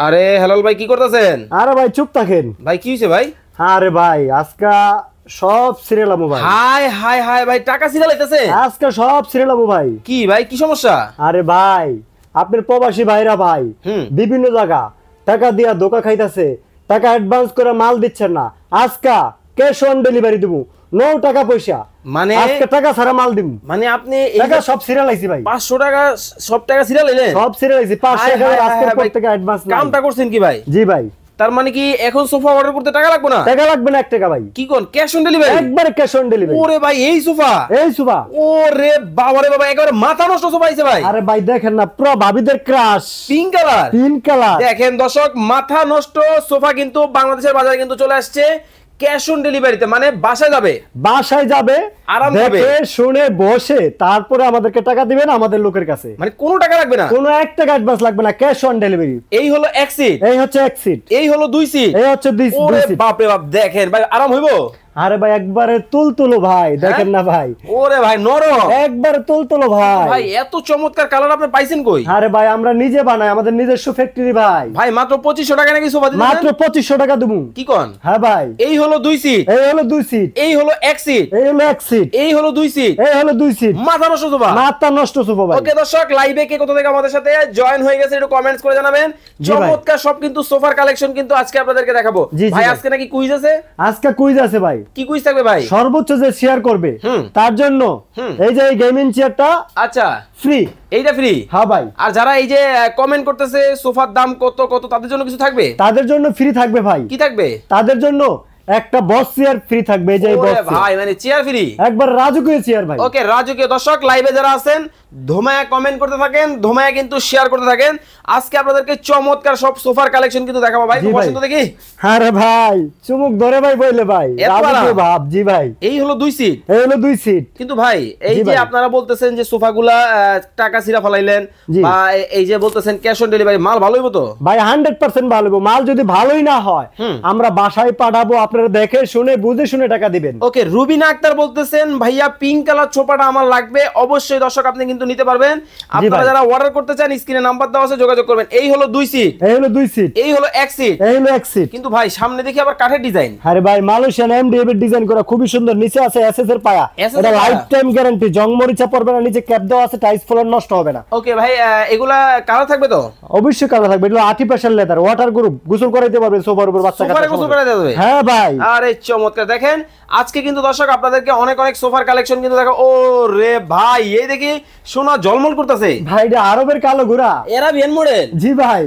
আরে হেলাল ভাই কি করতেছেন? আরে ভাই চুপ থাকেন ভাই কি হইছে ভাই? আরে ভাই আজকে সব সিরিয়াল আমু ভাই। হাই হাই হাই ভাই টাকা সিরিয়াল আইতাছে আজকে সব সিরিয়াল আমু ভাই। কি ভাই কি সমস্যা? আরে ভাই আপনার প্রবাসী ভাইরা ভাই বিভিন্ন জায়গা টাকা দিয়া ধোকা খাইতাছে, টাকা অ্যাডভান্স করে মাল দিচ্ছেন না। আজকে ক্যাশ অন ডেলিভারি দেবো, নো টাকা পয়সা। মানে আজকে টাকা ছাড়া মাল দিব। মানে আপনি টাকা সব সিরিয়াল আইছি ভাই। 500 টাকা সব টাকা সিরিয়াল আইলেন? সব সিরিয়াল আইছি 500 টাকা আজকের পর থেকে অ্যাডভান্স না। কামটা করছেন কি ভাই? জি ভাই। তার মানে কি এখন সোফা অর্ডার করতে টাকা লাগবে না? টাকা লাগবে না 1 টাকা ভাই। কি কোন ক্যাশ অন ডেলিভারি? একবারে ক্যাশ অন ডেলিভারি। ওরে ভাই এই সোফা, এই সোফা, ওরে বাবা রে বাবা একেবারে মাথা নষ্ট সোফা আইছে ভাই। আরে ভাই দেখেন না পুরো ভাবিদের crush pink colour, pink colour. দেখেন দর্শক মাথা নষ্ট সোফা কিন্তু বাংলাদেশের বাজারে কিন্তু চলে আসছে ক্যাশ অন ডেলিভারিতে, মানে বাসায় যাবে, বাসায় যাবে আরাম দেখে পাবে। শুনে বসে তারপরে আমাদেরকে টাকা দিবেন আমাদের লোকের কাছে। মানে কোনো টাকা লাগবে না, কোনো 1 টাকা অ্যাডভান্স লাগবে না, ক্যাশ অন ডেলিভারি। এই হলো এক সিট, এই হচ্ছে এক সিট, এই হলো 2 সিট, এই হচ্ছে 2 ওরে সিট। বাপ রে বাপ দেখেন ভাই আরাম হইবো। আরে ভাই একবারে তুলতুলো ভাই, দেখেন না ভাই ওরে ভাই নরম, একবারে তুলতুলো ভাই। ভাই এত চমৎকার কালার আপনি পাইছেন কই? আরে ভাই আমরা নিজে বানাই, আমাদের নিজস্ব ফ্যাক্টরি ভাই। ভাই মাত্র 2500 টাকা নাকি সোফা দিতেছেন? মাত্র 2500 টাকা দেবো। কি কোন? হ্যাঁ ভাই। এই হলো 2 সিট, এই হলো 2 সিট, এই হলো এক সিট, এই হলো এক সিট, এই হলো 2 সিট, এই হলো 2 সিট। মাথা নষ্ট সোফা, মাথা নষ্ট সোফা ভাই। ওকে দর্শক লাইভে কে কোথা থেকে আমাদের সাথে জয়েন হয়ে গেছে একটু কমেন্টস করে জানাবেন। জি ভাই। চমৎকার সব কিন্তু সোফার কালেকশন কিন্তু আজকে আপনাদেরকে দেখাবো। জি জি ভাই ভাই। আজকে নাকি কুইজ আছে? আজকে কুইজ আছে ভাই। কি কুইজ থাকবে ভাই? সর্বোচ্চ যে শেয়ার করবে তার জন্য এই যে এই গেমিং চেয়ারটা আচ্ছা ফ্রি। এইটা ফ্রি? হ্যাঁ ভাই। আর যারা এই যে কমেন্ট করতেছে সোফার দাম কত কত তাদের জন্য কিছু থাকবে? তাদের জন্য ফ্রি থাকবে ভাই। কি থাকবে? তাদের জন্য একটা বস চেয়ার ফ্রি থাকবে, এই যে এই বস ভাই মানে চেয়ার ফ্রি, একবার রাজকীয় চেয়ার ভাই। ওকে রাজকীয়। দর্শক লাইভে যারা আছেন ধোমায়া কমেন্ট করতে থাকেন, ধোমায়া কিন্তু শেয়ার করতে থাকেন। আজকে আপনাদেরকে চমৎকার সব সোফার কালেকশন কিন্তু দেখাবো ভাই। জি ভাই। পছন্দ দেখি? আরে ভাই চুমুক ধরে ভাই বইলে ভাই এত রাজকীয় আরাম। ভাব। জি ভাই। এই হলো 2 সিট, এই হলো 2 সিট। কিন্তু ভাই এই জি যে ভাই। আপনারা বলতেছেন যে সোফাগুলা টাকা সিরা ফলাইলেন জি। বা এই যে বলতেছেন ক্যাশ অন ডেলিভারি, মাল ভালো হইবো তো? ভাই 100% ভালো হবে। মাল যদি ভালোই না হয় আমরা বাসায় পাঠাবো, আপনারা দেখে শুনে বুঝে শুনে টাকা দিবেন। ওকে রুবিনা আক্তার বলতেছেন ভাইয়া পিঙ্ক কালার সোফাটা আমার লাগবে। অবশ্যই দর্শক আপনি কিন্তু নিতে পারবেন। আপনারা ভাই। যারা অর্ডার করতে চান স্ক্রিনে নাম্বার দেওয়া আছে যোগাযোগ করবেন। এই হলো 2 সিট, এই হলো 2 সিট, এই হলো এক সিট, এই হলো এক সিট। কিন্তু ভাই সামনে দেখি আবার কাঠের ডিজাইন। আরে ভাই মালয়েশিয়ান এমডিএফ এর ডিজাইন করা খুবই সুন্দর। নিচে আছে এসএস এর পায়া, SS এটা এর পায়া। লাইফ টাইম গ্যারান্টি, জং মরিচা পড়বে না। নিচে ক্যাপ দেওয়া আছে, টাইলস ফ্লোর নষ্ট হবে না। ওকে ভাই এগুলা কালার থাকবে তো? অবশ্যই কালার থাকবে। এটা আর্টিফিশিয়াল লেদার, ওয়াটার গ্রুপ, গোসল করাইতে পারবেন সোফার উপর বাচ্চা সোফারে গোসল করে দেওয়া যাবে? হ্যাঁ ভাই। আরে চমৎকার। দেখেন আজকে কিন্তু দর্শক আপনাদেরকে অনেক অনেক সোফার কালেকশন কিন্তু দেখো। ও রে ভাই এই দেখি সোনা ঝলমল করতেছে ভাই এটা আরবের কালো ঘোড়া। এরা ভিয়েন মডেল। জি ভাই।